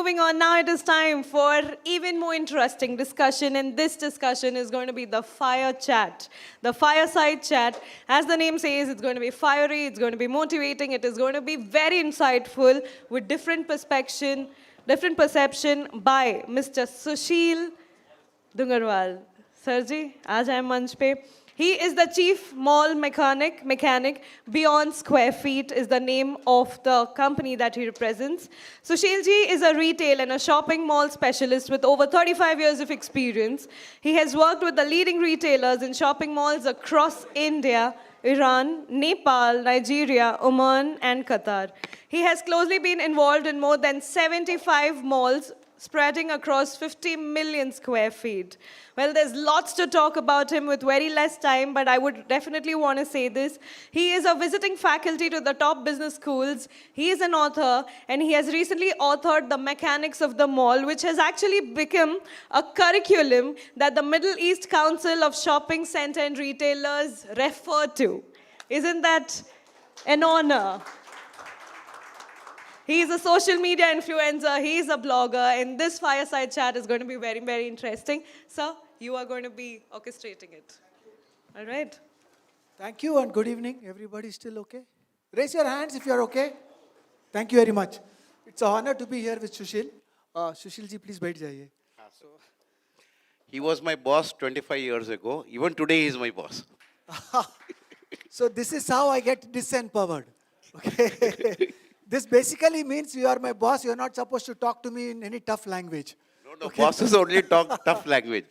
moving on. Now it is time for even more interesting discussion, and this discussion is going to be the fire chat, the fireside chat. As the name says, it's going to be fiery, it's going to be motivating, it is going to be very insightful with different perception by Mr. Susil Dungarwal. Sir ji, aaj aaye manch pe. He is the chief mall mechanic. Beyond Squarefeet is the name of the company that he represents. Sushil ji is a retail and a shopping mall specialist with over 35 years of experience. He has worked with the leading retailers in shopping malls across India, Iran, Nepal, Nigeria, Oman, and Qatar. He has closely been involved in more than 75 malls spreading across 50 million square feet. Well, there's lots to talk about him with very less time, but I would definitely want to say this. He is a visiting faculty to the top business schools. He is an author, and he has recently authored The Mechanics of the Mall, which has actually become a curriculum that the Middle East Council of Shopping Center and Retailers refer to. Isn't that an honor? He is a social media influencer, he is a blogger, and this fireside chat is going to be very, very interesting. Sir, you are going to be orchestrating it. All right. Thank you and good evening. Everybody still okay? Raise your hands if you're okay. Thank you very much. It's an honor to be here with Sushil. Sushil ji, please baith jaiye. He was my boss 25 years ago. Even today, he is my boss. So this is how I get disempowered. Okay. This basically means you are my boss. You're not supposed to talk to me in any tough language. No, okay. Bosses only talk tough language.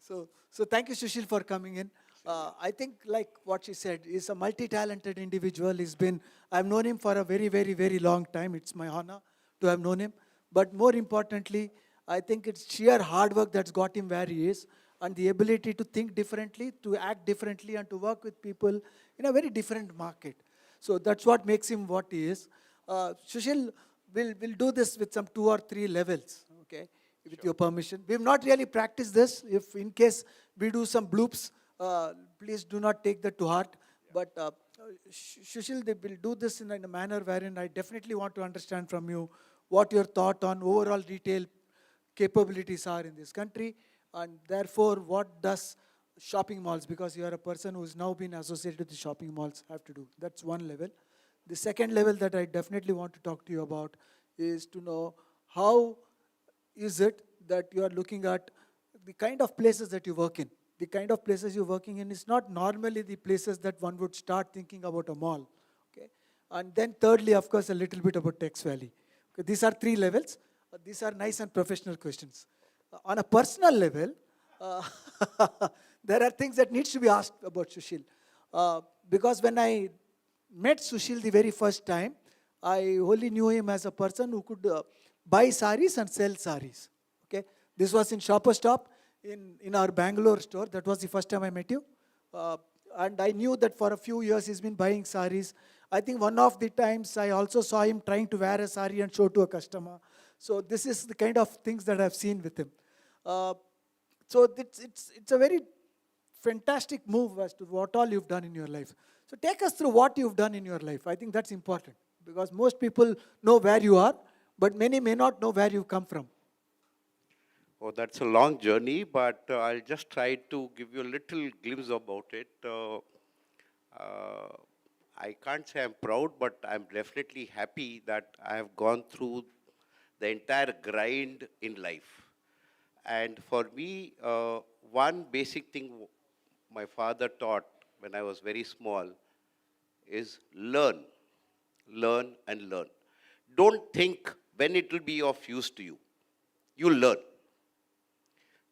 So thank you, Sushil, for coming in. I think, like what she said, he's a multi-talented individual. I've known him for a very, very, very long time. It's my honor to have known him. But more importantly, I think it's sheer hard work that's got him where he is, and the ability to think differently, to act differently, and to work with people in a very different market. So that's what makes him what he is. Sushil, we'll do this with some 2 or 3 levels, okay, with your permission. We've not really practiced this. If in case we do some bloops, please do not take that to heart. But Sushil, we'll do this in a manner wherein I definitely want to understand from you what your thought on overall retail capabilities are in this country, and therefore what does shopping malls, because you are a person who's now been associated with the shopping malls, have to do. That's one level. The second level that I definitely want to talk to you about is to know how is it that you are looking at the kind of places that you work in. The kind of places you're working in is not normally the places that one would start thinking about a mall. Okay? And then thirdly, of course, a little bit about Texvalley. Okay? These are 3 levels. These are nice and professional questions. On a personal level, there are things that needs to be asked about Sushil. Because when I met Sushil the very first time, I only knew him as a person who could buy saris and sell saris. Okay? This was in Shopper Stop in our Bangalore store. That was the first time I met you. And I knew that for a few years he's been buying saris. I think one of the times I also saw him trying to wear a sari and show to a customer. So this is the kind of things that I've seen with him. So it's a very fantastic move as to what all you've done in your life. So take us through what you've done in your life. I think that's important because most people know where you are, but many may not know where you've come from. Oh, that's a long journey, but I'll just try to give you a little glimpse about it. I can't say I'm proud, but I'm definitely happy that I have gone through the entire grind in life. And for me, one basic thing my father taught when I was very small is learn, learn and learn. Don't think when it will be of use to you. You learn.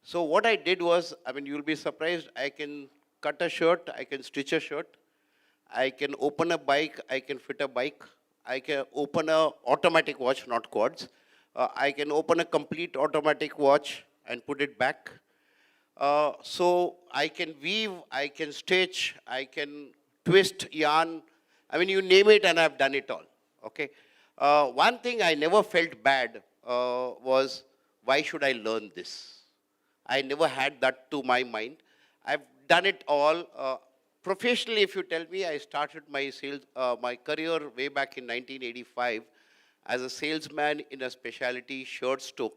So what I did was, you'll be surprised, I can cut a shirt, I can stitch a shirt, I can open a bike, I can fit a bike, I can open a automatic watch, not quads. I can open a complete automatic watch and put it back. So I can weave, I can stitch, I can twist yarn. You name it and I've done it all, okay? One thing I never felt bad was, why should I learn this? I never had that to my mind. I've done it all. Professionally, if you tell me, I started my sales, my career way back in 1985 as a salesman in a specialty shirt store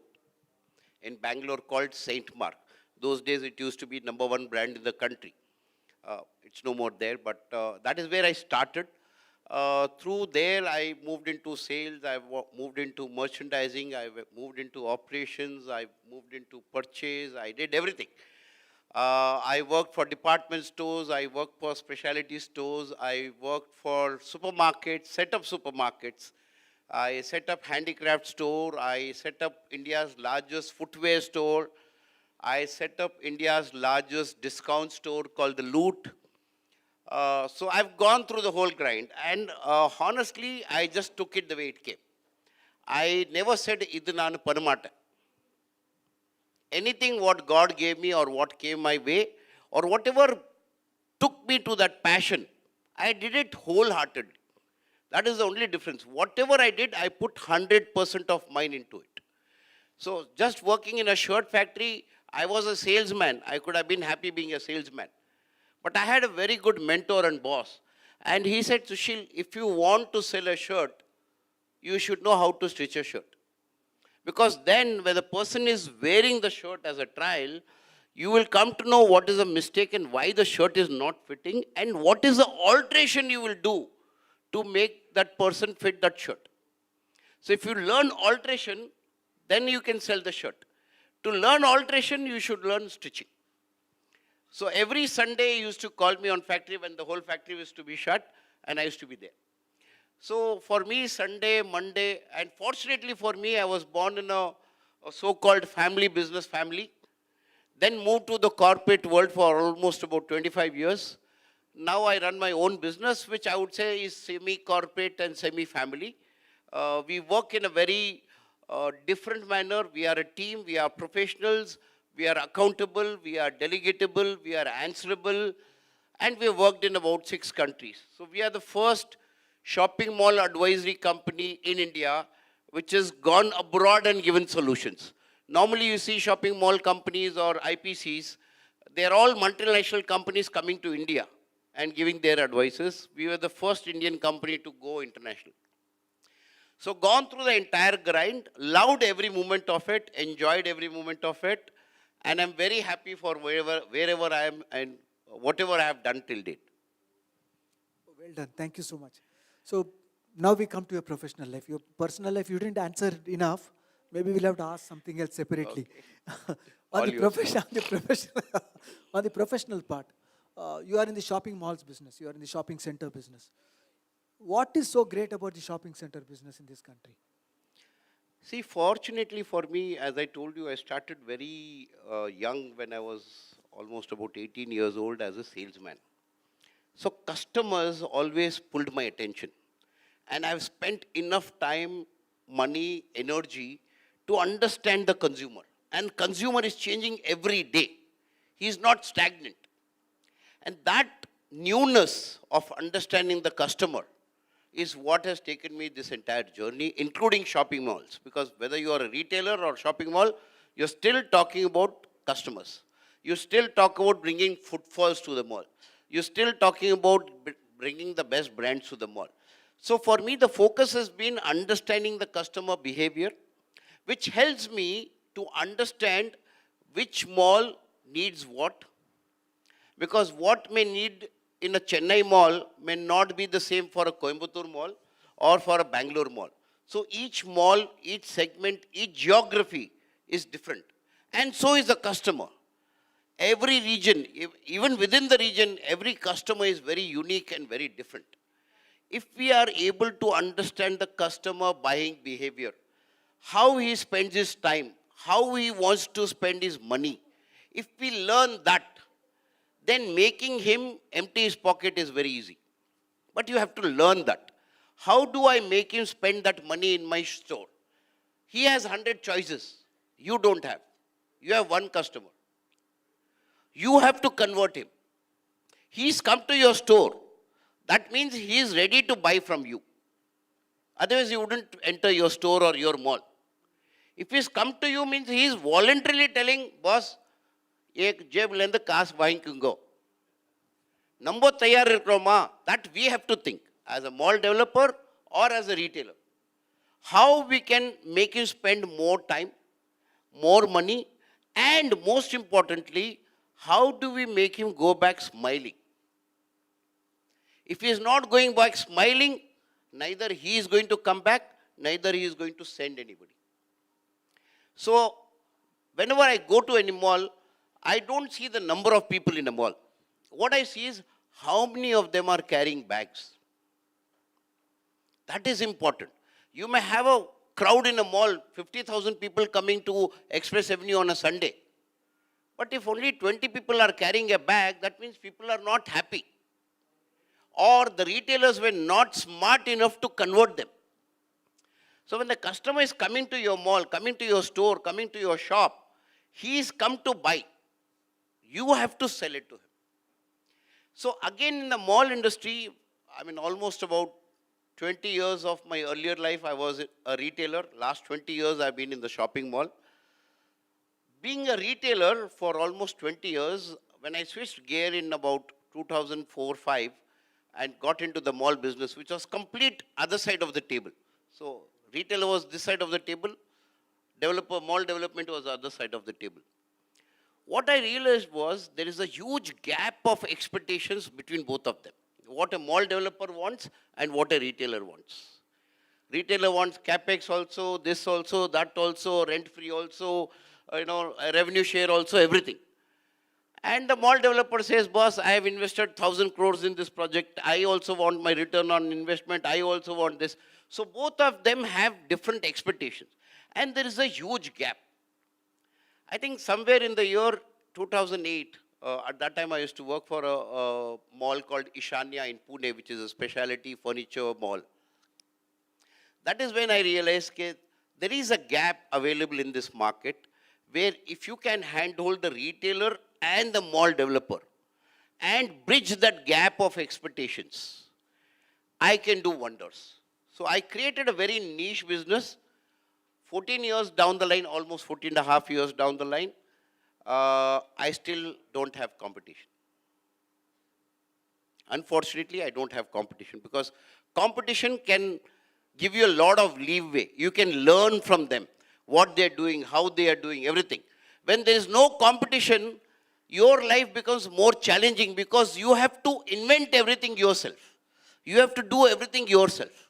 in Bangalore called Saint Mark. Those days it used to be #1 brand in the country. It's no more there, but that is where I started. Through there, I moved into sales, I moved into merchandising, I moved into operations, I moved into purchase, I did everything. I worked for department stores, I worked for specialty stores, I worked for supermarkets, set up supermarkets, I set up handicraft store, I set up India's largest footwear store, I set up India's largest discount store called The Loot. So I've gone through the whole grind, and honestly, I just took it the way it came. I never said, "Idu nanu panamata." Anything what God gave me or what came my way, or whatever took me to that passion, I did it wholeheartedly. That is the only difference. Whatever I did, I put 100% of mine into it. So just working in a shirt factory, I was a salesman. I could have been happy being a salesman. But I had a very good mentor and boss. And he said, Sushil, if you want to sell a shirt, you should know how to stitch a shirt. Because then when the person is wearing the shirt as a trial, you will come to know what is a mistake and why the shirt is not fitting and what is the alteration you will do to make that person fit that shirt. So if you learn alteration, then you can sell the shirt. To learn alteration, you should learn stitching. So every Sunday, he used to call me on factory when the whole factory was to be shut, and I used to be there. So for me, Sunday, Monday, and fortunately for me, I was born in a so-called family business family. Then moved to the corporate world for almost about 25 years. Now I run my own business, which I would say is semi-corporate and semi-family. We work in a very different manner. We are a team, we are professionals, we are accountable, we are delegatable, we are answerable, and we have worked in about 6 countries. So we are the first shopping mall advisory company in India which has gone abroad and given solutions. Normally you see shopping mall companies or IPCs, they are all multinational companies coming to India and giving their advices. We were the first Indian company to go international. So gone through the entire grind, loved every moment of it, enjoyed every moment of it, and I'm very happy for wherever I am and whatever I have done till date. Well done. Thank you so much. So now we come to your professional life. Your personal life, you didn't answer enough. Maybe we'll have to ask something else separately. Okay. on the professional part, you are in the shopping malls business. You are in the shopping center business. What is so great about the shopping center business in this country? See, fortunately for me, as I told you, I started very young when I was almost about 18 years old as a salesman. So customers always pulled my attention. And I've spent enough time, money, energy to understand the consumer. And consumer is changing every day. He's not stagnant. And that newness of understanding the customer is what has taken me this entire journey, including shopping malls. Because whether you are a retailer or shopping mall, you're still talking about customers. You still talk about bringing footfalls to the mall. You're still talking about bringing the best brands to the mall. So for me, the focus has been understanding the customer behavior, which helps me to understand which mall needs what. Because what may need in a Chennai mall may not be the same for a Coimbatore mall or for a Bangalore mall. So each mall, each segment, each geography is different. And so is the customer. Every region, even within the region, every customer is very unique and very different. If we are able to understand the customer buying behavior, how he spends his time, how he wants to spend his money, if we learn that, then making him empty his pocket is very easy. But you have to learn that. How do I make him spend that money in my store? He has 100 choices. You don't have. You have one customer. You have to convert him. He's come to your store. That means he is ready to buy from you. Otherwise, he wouldn't enter your store or your mall. If he's come to you, means he is voluntarily telling, boss, ek jeb lenda kaas vainkungo. Number tayar irkroma. That we have to think as a mall developer or as a retailer. how we can make him spend more time, more money, and most importantly, how do we make him go back smiling? If he is not going back smiling, neither he is going to come back, neither he is going to send anybody. So, whenever I go to any mall, I don't see the number of people in a mall. What I see is how many of them are carrying bags. That is important. You may have a crowd in a mall, 50,000 people coming to Express Avenue on a Sunday. But if only 20 people are carrying a bag, that means people are not happy. Or the retailers were not smart enough to convert them. So when the customer is coming to your mall, coming to your store, coming to your shop, he is come to buy. You have to sell it to him. So again, in the mall industry, almost about 20 years of my earlier life, I was a retailer. Last 20 years, I've been in the shopping mall. Being a retailer for almost 20 years, when I switched gear in about 2004-05 and got into the mall business, which was complete other side of the table. So retailer was this side of the table, mall development was the other side of the table. What I realized was there is a huge gap of expectations between both of them. What a mall developer wants and what a retailer wants. Retailer wants capex also, this also, that also, rent-free also, a revenue share also, everything. And the mall developer says, boss, I have invested 1,000 crores in this project. I also want my return on investment. I also want this. So both of them have different expectations. And there is a huge gap. I think somewhere in the year 2008, at that time I used to work for a mall called Ishanya in Pune, which is a specialty furniture mall. That is when I realized that there is a gap available in this market where if you can handhold the retailer and the mall developer and bridge that gap of expectations, I can do wonders. So I created a very niche business. 14 years down the line, almost 14 and a half years down the line, I still don't have competition. Unfortunately, I don't have competition because competition can give you a lot of leeway. You can learn from them, what they're doing, how they are doing, everything. When there is no competition, your life becomes more challenging because you have to invent everything yourself. You have to do everything yourself.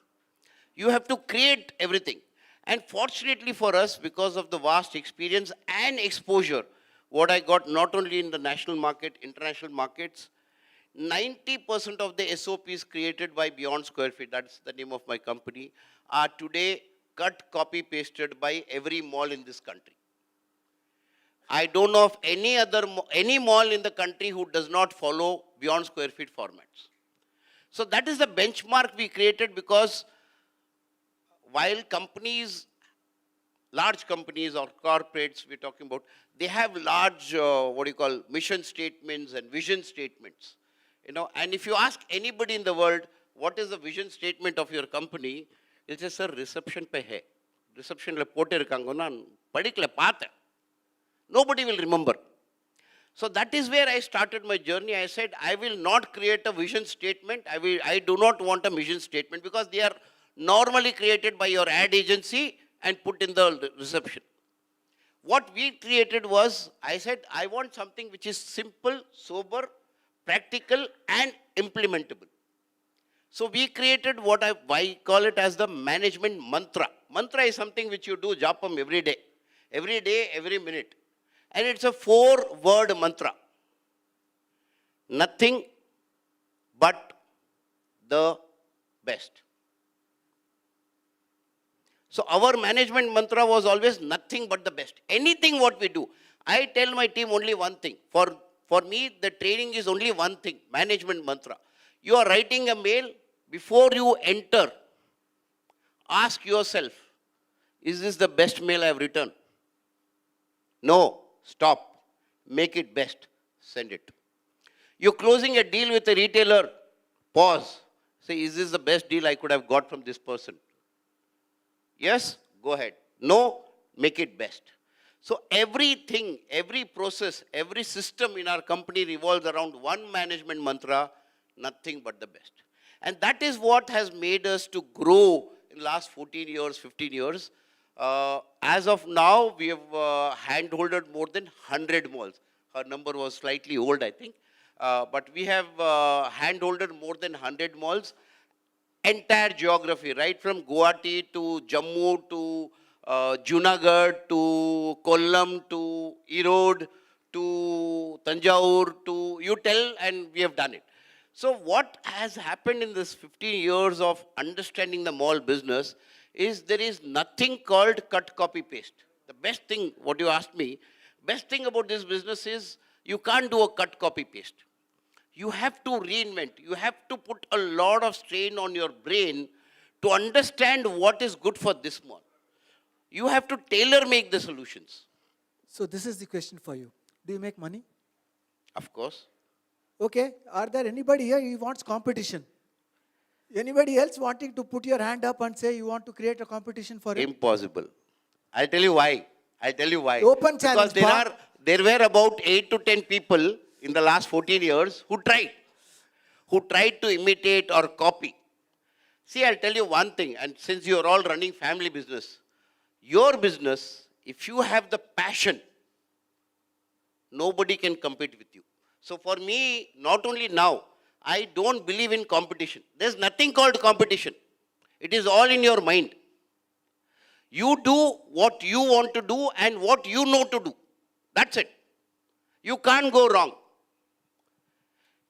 You have to create everything. And fortunately for us, because of the vast experience and exposure, what I got not only in the national market, international markets, 90% of the SOPs created by Beyond Squarefeet, that's the name of my company, are today cut, copy, pasted by every mall in this country. I don't know of any mall in the country who does not follow Beyond Squarefeet formats. So that is the benchmark we created because while companies, large companies or corporates we're talking about, they have large, mission statements and vision statements. And if you ask anybody in the world, what is the vision statement of your company? It's just a reception pe hai. Reception le pote irukanga na padikla paatha. Nobody will remember. So that is where I started my journey. I said, I will not create a vision statement. I do not want a mission statement because they are normally created by your ad agency and put in the reception. What we created was, I said, I want something which is simple, sober, practical, and implementable. So we created what I call it as the management mantra. Mantra is something which you do japam every day, every minute. And it's a 4-word mantra. Nothing but the best. So our management mantra was always nothing but the best. Anything what we do. I tell my team only one thing. For me, the training is only one thing, management mantra. You are writing a mail, before you enter, ask yourself, is this the best mail I have written? No, stop. Make it best. Send it. You're closing a deal with a retailer, pause. Say, is this the best deal I could have got from this person? Yes, go ahead. No, make it best. So everything, every process, every system in our company revolves around one management mantra, nothing but the best. And that is what has made us to grow in last 14 years, 15 years. As of now, we have hand-holded more than 100 malls. Her number was slightly old, I think. But we have hand-holded more than 100 malls. Entire geography, right from Guwahati to Jammu to Junagadh to Kollam to Erode to Tanjore to, you tell, and we have done it. So what has happened in this 15 years of understanding the mall business is there is nothing called cut, copy, paste. The best thing, what you asked me, best thing about this business is you can't do a cut, copy, paste. You have to reinvent. You have to put a lot of strain on your brain to understand what is good for this mall. You have to tailor make the solutions. So this is the question for you. Do you make money? Of course. Okay. Are there anybody here who wants competition? Anybody else wanting to put your hand up and say you want to create a competition for it? Impossible. I'll tell you why. I'll tell you why. Open challenge, Because there were about 8 to 10 people in the last 14 years who tried to imitate or copy. See, I'll tell you one thing, and since you're all running family business, your business, if you have the passion, nobody can compete with you. So for me, not only now, I don't believe in competition. There's nothing called competition. It is all in your mind. You do what you want to do and what you know to do. That's it. You can't go wrong.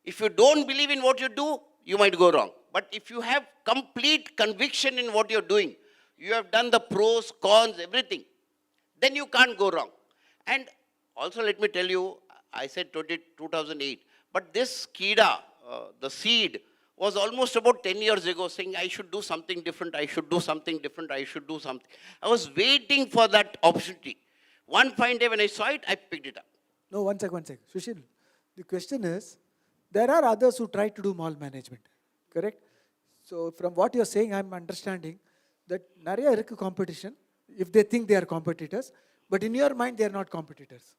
If you don't believe in what you do, you might go wrong. But if you have complete conviction in what you're doing, you have done the pros, cons, everything, then you can't go wrong. And also let me tell you, I said 2008, but this Kida, the seed, was almost about 10 years ago saying I should do something different, I should do something different, I should do something. I was waiting for that opportunity. One fine day when I saw it, I picked it up. No, one sec. Sushil, the question is, there are others who try to do mall management, correct? So from what you're saying, I'm understanding that nariya irukku competition, if they think they are competitors, but in your mind, they are not competitors.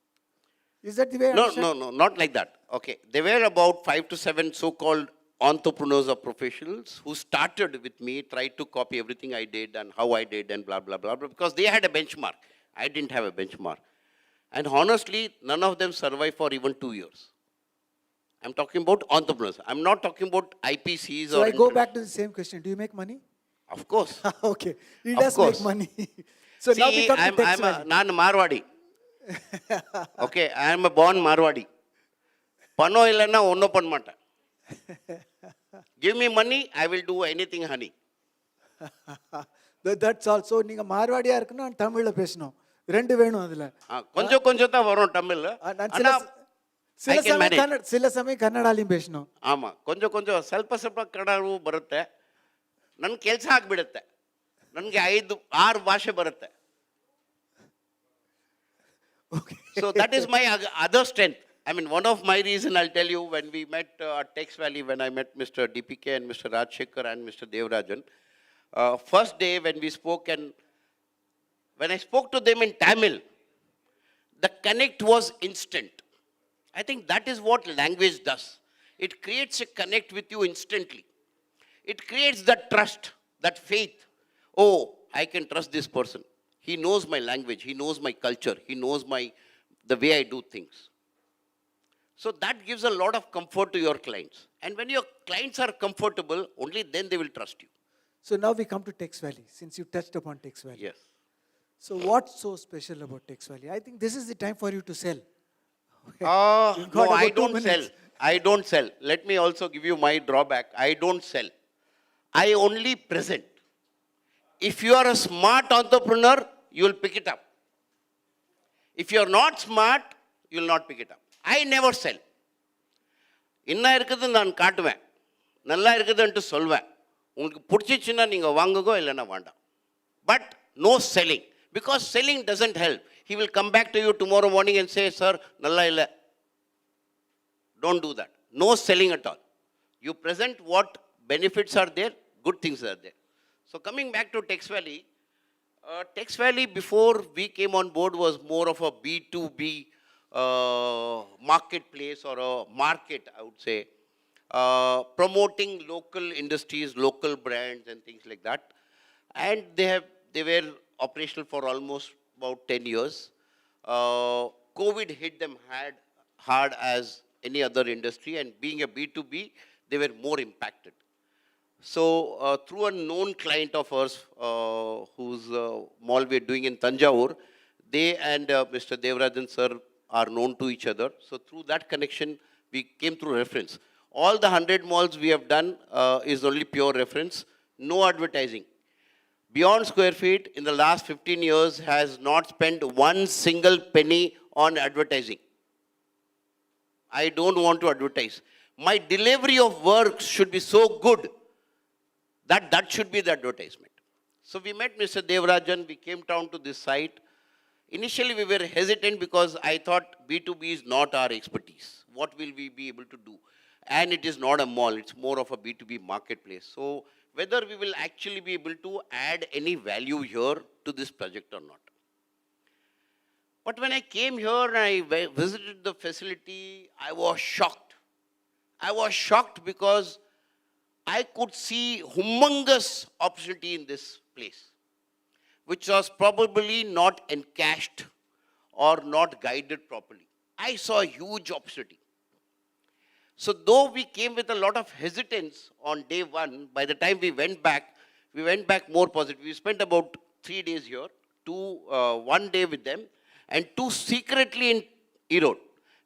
Is that the way I understand? No, not like that. Okay, there were about 5 to 7 so-called entrepreneurs or professionals who started with me, tried to copy everything I did and how I did and blah, blah, blah, blah, because they had a benchmark. I didn't have a benchmark. And honestly, none of them survived for even 2 years. I'm talking about entrepreneurs. I'm not talking about IPCs So or... I go back to the same question. Do you make money? Of course. Okay. He Of does course. make money. So now we See, come to Texvalley. I'm Marwadi. Okay, I am a born Marwadi. Pano illana onno panmata. Give me money, I will do anything, honey. That's also நீங்க மார்வாடியா இருக்கணும் and தமிழ்ல பேசணும் ரெண்டு வேணும் அதுல கொஞ்சம் தான் வரும் தமிழ். சில சமயம் கன்னடாலையும் பேசணும். ಆಮಾ கொஞ்சம் ಸ್ವಲ್ಪ ಕನ್ನಡವೂ ಬರುತ್ತೆ. ನನ್ನ ಕೆಲಸ ಆಗಿಬಿಡುತ್ತೆ. ನನಗೆ 5-6 ಭಾಷೆ ಬರುತ್ತೆ. Okay. So that is my other strength. I mean, one of my reason I'll tell you, when we met at Texvalley, when I met Mr. DPK and Mr. Rajshekhar and Mr. Devarajan, first day when we spoke, and when I spoke to them in Tamil, the connect was instant. I think that is what language does. It creates a connect with you instantly. It creates that trust, that faith. Oh, I can trust this person. He knows my language. He knows my culture. He knows the way I do things. So that gives a lot of comfort to your clients. And when your clients are comfortable, only then they will trust you. So now we come to Texvalley, since you touched upon Texvalley. Yes. So what's so special about Texvalley? I think this is the time for you to sell. No, I don't sell. I don't sell. Let me also give you my drawback. I don't sell. I only present. If you are a smart entrepreneur, you will pick it up. If you are not smart, you will not pick it up. I never sell. Inna irukudhu naan kaatuven. Nalla irukudhu solven. Ungalku pudichichina neenga vaangugo illana vaandam. But no selling, because selling doesn't help. He will come back to you tomorrow morning and say, sir, nalla illa. Don't do that. No selling at all. You present what benefits are there, good things are there. So coming back to Texvalley, Texvalley before we came on board was more of a B2B marketplace or a market, I would say, promoting local industries, local brands and things like that. And they were operational for almost about 10 years. COVID hit them hard as any other industry, and being a B2B, they were more impacted. So through a known client of ours, whose mall we're doing in Tanjavur, they and Mr. Devarajan sir are known to each other. So through that connection, we came through reference. All the 100 malls we have done is only pure reference, no advertising. Beyond Squarefeet, in the last 15 years, has not spent one single penny on advertising. I don't want to advertise. My delivery of work should be so good that that should be the advertisement. So we met Mr. Devarajan, we came down to this site. Initially we were hesitant because I thought B2B is not our expertise. What will we be able to do? And it is not a mall, it's more of a B2B marketplace. So whether we will actually be able to add any value here to this project or not. But when I came here and I visited the facility, I was shocked. I was shocked because I could see humongous opportunity in this place, which was probably not encashed or not guided properly. I saw a huge opportunity. So though we came with a lot of hesitance on day one, by the time we went back more positive. We spent about 3 days here, 1 day with them, and 2 secretly in Erode.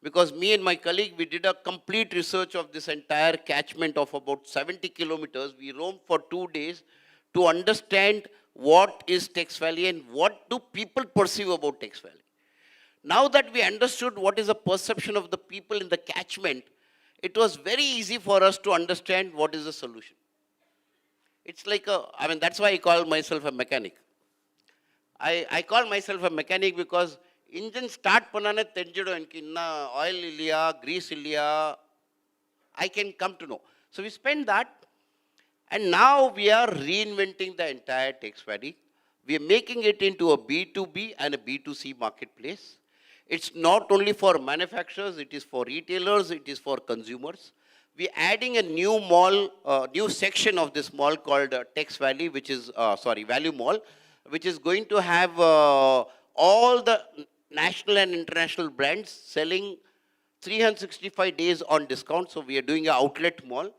Because me and my colleague, we did a complete research of this entire catchment of about 70 kilometers. We roamed for 2 days to understand what is Texvalley and what do people perceive about Texvalley. Now that we understood what is the perception of the people in the catchment, it was very easy for us to understand what is the solution. It's like that's why I call myself a mechanic. I call myself a mechanic because engine start panane tenjido enki inna oil illiya, grease illiya, I can come to know. So we spent that, and now we are reinventing the entire Texvalley. We are making it into a B2B and a B2C marketplace. It's not only for manufacturers, it is for retailers, it is for consumers. We are adding a new mall, new section of this mall called Texvalley, which is, Value Mall, which is going to have all the national and international brands selling 365 days on discount. So we are doing an outlet mall.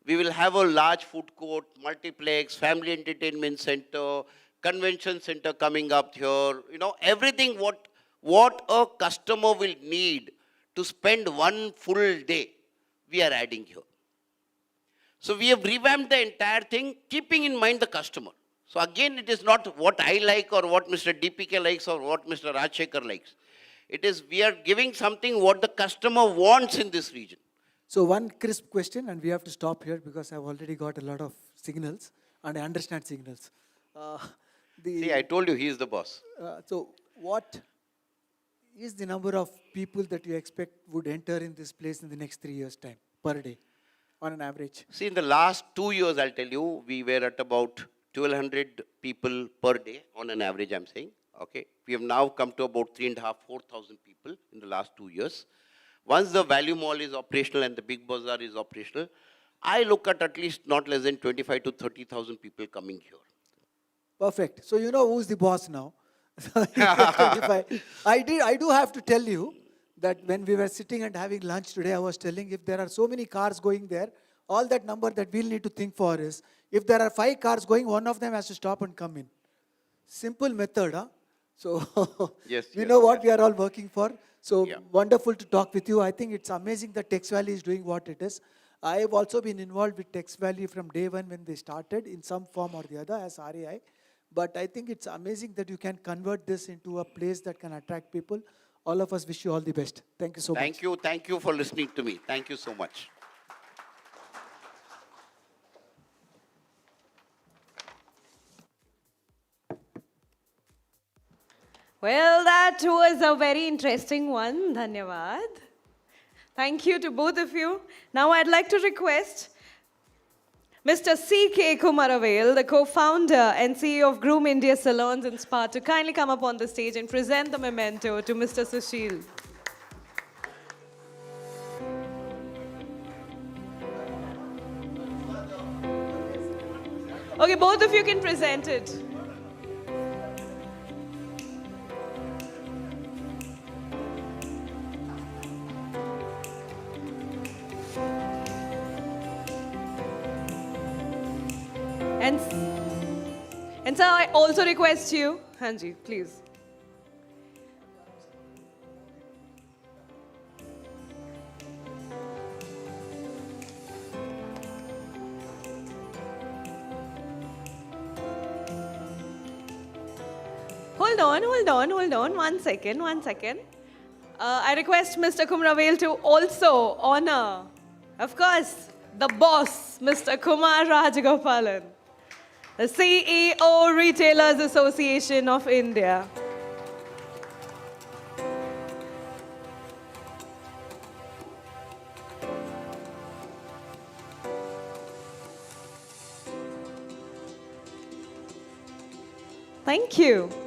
We will have a large food court, multiplex, family entertainment center, convention center coming up here. You know, everything what a customer will need to spend one full day, we are adding here. So we have revamped the entire thing, keeping in mind the customer. So again, it is not what I like or what Mr. DPK likes or what Mr. Rajshekhar likes. It is, we are giving something what the customer wants in this region. So one crisp question, and we have to stop here because I've already got a lot of signals, and I understand signals. See, I told you he is the boss. So what is the number of people that you expect would enter in this place in the next 3 years' time, per day, on an average? See, in the last 2 years, I'll tell you, we were at about 1,200 people per day on an average, I'm saying. Okay, we have now come to about 3,500, 4,000 people in the last 2 years. Once the Value Mall is operational and the Big Bazaar is operational, I look at least not less than 25 to 30,000 people coming here. Perfect. So you know who's the boss now. I do have to tell you that when we were sitting and having lunch today, I was telling if there are so many cars going there, all that number that we'll need to think for is, if there are 5 cars going, one of them has to stop and come in. Simple method, huh? So Yes, we yes, know what yes. we are all working for. So Yeah. wonderful to talk with you. I think it's amazing that Texvalley is doing what it is. I have also been involved with Texvalley from day one when they started in some form or the other as RAI. But I think it's amazing that you can convert this into a place that can attract people. All of us wish you all the best. Thank you so much. Thank you for listening to me. Thank you so much. Well, that was a very interesting one. Dhanyavad. Thank you to both of you. Now I'd like to request Mr. C.K. Kumar Rajagopalan, the co-founder and CEO of Groom India Salons and Spa, to kindly come up on the stage and present the memento to Mr. Sushil. Okay, both of you can present it. And, and sir, I also request you, Hanji, please. Hold on. 1 second. I request Mr. Kumravel to also honor, of course, the boss, Mr. Kumar Rajagopalan, the CEO, Retailers Association of India. Thank you.